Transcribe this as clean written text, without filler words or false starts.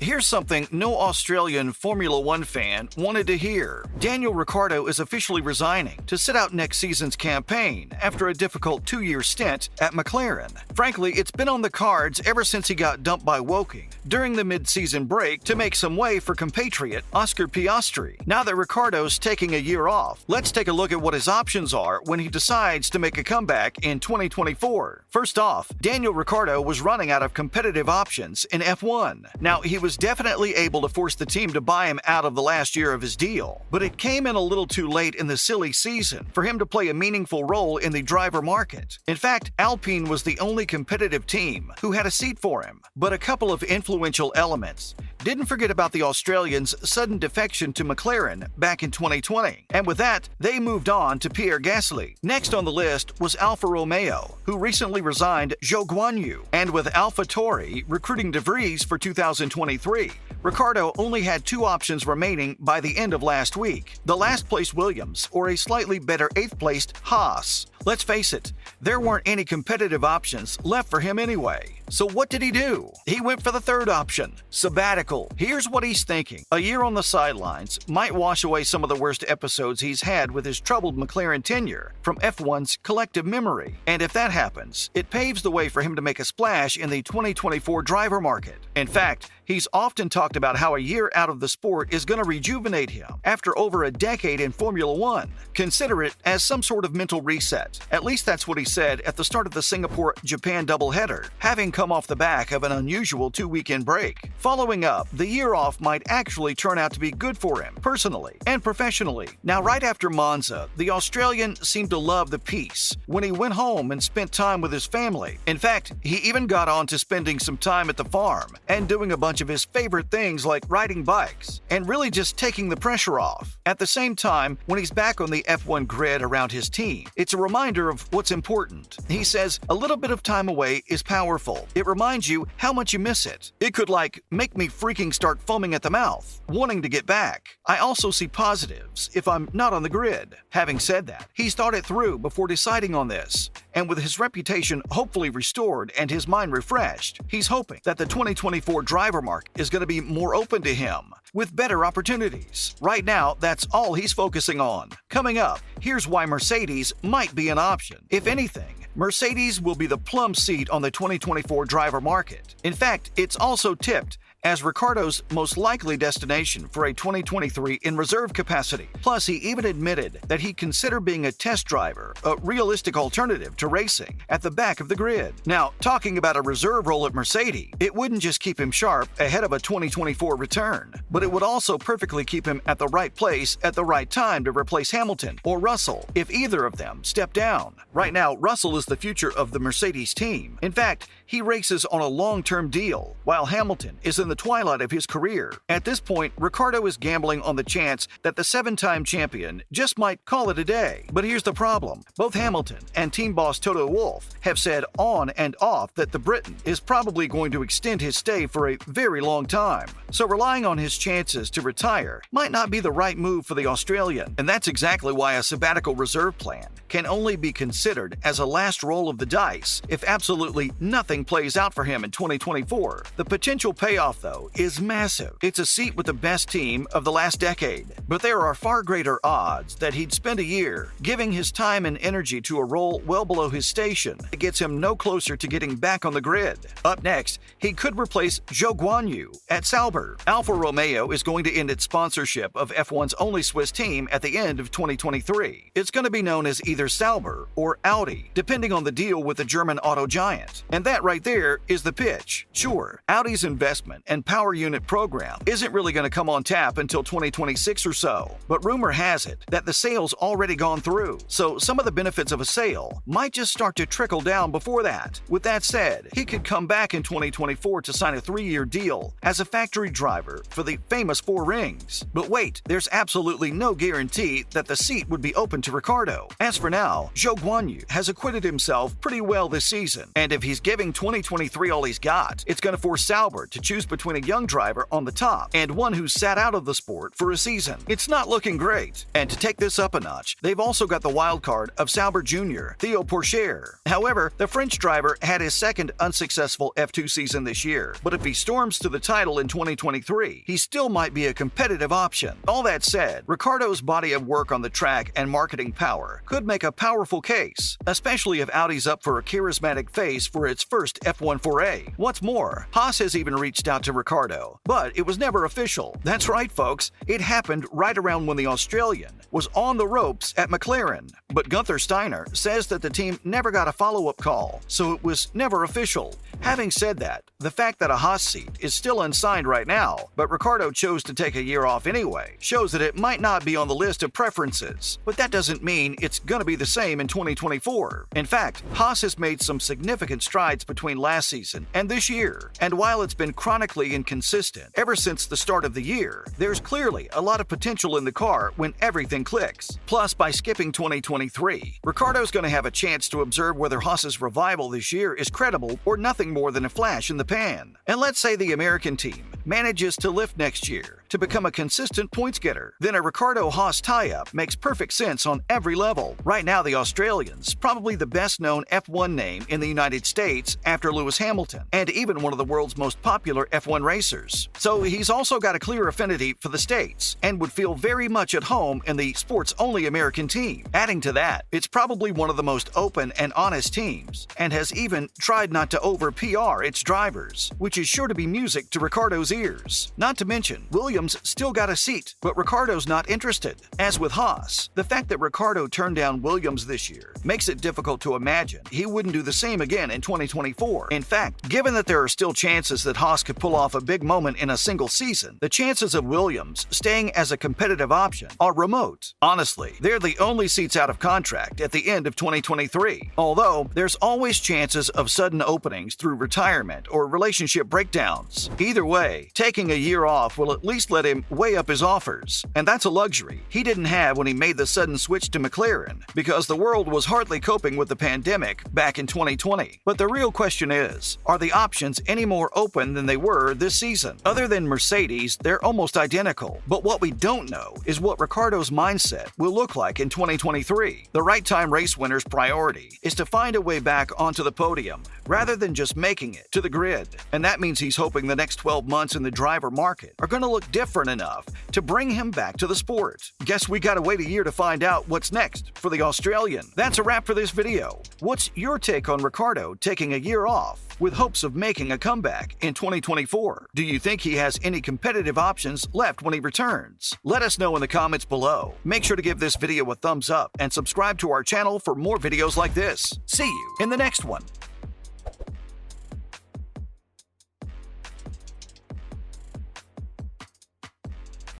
Here's something no Australian Formula One fan wanted to hear. Daniel Ricciardo is officially resigning to sit out next season's campaign after a difficult 2-year stint at McLaren. Frankly, it's been on the cards ever since he got dumped by Woking during the mid-season break to make some way for compatriot Oscar Piastri. Now that Ricciardo's taking a year off, let's take a look at what his options are when he decides to make a comeback in 2024. First off, Daniel Ricciardo was running out of competitive options in F1. Now, he was definitely able to force the team to buy him out of the last year of his deal, but it came in a little too late in the silly season for him to play a meaningful role in the driver market. In fact, Alpine was the only competitive team who had a seat for him, but a couple of influential elements didn't forget about the Australians' sudden defection to McLaren back in 2020, and with that, they moved on to Pierre Gasly. Next on the list was Alfa Romeo, who recently resigned Zhou Guanyu, and with AlphaTauri recruiting De Vries for 2023, Ricciardo only had 2 options remaining by the end of last week: the last-placed Williams or a slightly better 8th-placed Haas. Let's face it, there weren't any competitive options left for him anyway. So what did he do? He went for the third option, sabbatical. Here's what he's thinking. A year on the sidelines might wash away some of the worst episodes he's had with his troubled McLaren tenure from F1's collective memory. And if that happens, it paves the way for him to make a splash in the 2024 driver market. In fact, he's often talked about how a year out of the sport is going to rejuvenate him after over a decade in Formula One. Consider it as some sort of mental reset. At least that's what he said at the start of the Singapore-Japan doubleheader, having come off the back of an unusual 2-weekend break. Following up, the year off might actually turn out to be good for him, personally and professionally. Now, right after Monza, the Australian seemed to love the peace when he went home and spent time with his family. In fact, he even got on to spending some time at the farm and doing a bunch of his favorite things like riding bikes and really just taking the pressure off. At the same time, when he's back on the F1 grid around his team, it's a reminder of what's important. He says, a little bit of time away is powerful. It reminds you how much you miss it. It could make me freaking start foaming at the mouth, wanting to get back. I also see positives if I'm not on the grid. Having said that, he's thought it through before deciding on this. And with his reputation hopefully restored and his mind refreshed, he's hoping that the 2024 driver market is going to be more open to him, with better opportunities. Right now, that's all he's focusing on. Coming up, here's why Mercedes might be an option. If anything, Mercedes will be the plum seat on the 2024 driver market. In fact, it's also tipped as Ricciardo's most likely destination for a 2023 in reserve capacity. Plus, he even admitted that he'd consider being a test driver, a realistic alternative to racing, at the back of the grid. Now, talking about a reserve role at Mercedes, it wouldn't just keep him sharp ahead of a 2024 return, but it would also perfectly keep him at the right place at the right time to replace Hamilton or Russell if either of them step down. Right now, Russell is the future of the Mercedes team. In fact, he races on a long-term deal, while Hamilton is in the twilight of his career. At this point, Ricciardo is gambling on the chance that the 7-time champion just might call it a day. But here's the problem. Both Hamilton and team boss Toto Wolff have said on and off that the Briton is probably going to extend his stay for a very long time. So relying on his chances to retire might not be the right move for the Australian. And that's exactly why a sabbatical reserve plan can only be considered as a last roll of the dice if absolutely nothing plays out for him in 2024. The potential payoff, though, is massive. It's a seat with the best team of the last decade, but there are far greater odds that he'd spend a year giving his time and energy to a role well below his station. It gets him no closer to getting back on the grid. Up next, he could replace Zhou Guanyu at Sauber. Alfa Romeo is going to end its sponsorship of F1's only Swiss team at the end of 2023. It's going to be known as either Sauber or Audi, depending on the deal with the German auto giant. And that right there is the pitch. Sure, Audi's investment and power unit program isn't really going to come on tap until 2026 or so, but rumor has it that the sale's already gone through, so some of the benefits of a sale might just start to trickle down before that. With that said, he could come back in 2024 to sign a 3-year deal as a factory driver for the famous 4 rings. But wait, there's absolutely no guarantee that the seat would be open to Ricciardo. As for now, Zhou Guanyu has acquitted himself pretty well this season, and if he's giving 2023 all he's got, it's going to force Sauber to choose between a young driver on the top and one who's sat out of the sport for a season. It's not looking great. And to take this up a notch, they've also got the wild card of Sauber Jr., Theo Pourchaire. However, the French driver had his second unsuccessful F2 season this year, but if he storms to the title in 2024, 2023, he still might be a competitive option. All that said, Ricciardo's body of work on the track and marketing power could make a powerful case, especially if Audi's up for a charismatic face for its first F1 foray. What's more, Haas has even reached out to Ricciardo, but it was never official. That's right, folks, it happened right around when the Australian was on the ropes at McLaren. But Gunther Steiner says that the team never got a follow-up call, so it was never official. Having said that, the fact that a Haas seat is still unsigned right now, but Ricciardo chose to take a year off anyway, shows that it might not be on the list of preferences. But that doesn't mean it's going to be the same in 2024. In fact, Haas has made some significant strides between last season and this year, and while it's been chronically inconsistent ever since the start of the year, there's clearly a lot of potential in the car when everything clicks. Plus, by skipping 2023, Ricciardo's going to have a chance to observe whether Haas's revival this year is credible or nothing more than a flash in the pan. And let's say the American team manages to lift next year to become a consistent points getter, then a Ricciardo-Haas tie-up makes perfect sense on every level. Right now, the Australian's probably the best-known F1 name in the United States after Lewis Hamilton, and even one of the world's most popular F1 racers. So he's also got a clear affinity for the States, and would feel very much at home in the sports-only American team. Adding to that, it's probably one of the most open and honest teams, and has even tried not to over-PR its drivers, which is sure to be music to Ricciardo's ears. Not to mention, Williams still got a seat, but Ricciardo's not interested. As with Haas, the fact that Ricciardo turned down Williams this year makes it difficult to imagine he wouldn't do the same again in 2024. In fact, given that there are still chances that Haas could pull off a big moment in a single season, the chances of Williams staying as a competitive option are remote. Honestly, they're the only seats out of contract at the end of 2023, although there's always chances of sudden openings through retirement or relationship breakdowns. Either way, taking a year off will at least let him weigh up his offers, and that's a luxury he didn't have when he made the sudden switch to McLaren, because the world was hardly coping with the pandemic back in 2020. But the real question is, are the options any more open than they were this season? Other than Mercedes, they're almost identical, but what we don't know is what Ricciardo's mindset will look like in 2023. The right time race winner's priority is to find a way back onto the podium, rather than just making it to the grid, and that means he's hoping the next 12 months in the driver market are going to look different enough to bring him back to the sport. Guess we gotta wait a year to find out what's next for the Australian. That's a wrap for this video. What's your take on Ricciardo taking a year off with hopes of making a comeback in 2024? Do you think he has any competitive options left when he returns? Let us know in the comments below. Make sure to give this video a thumbs up and subscribe to our channel for more videos like this. See you in the next one.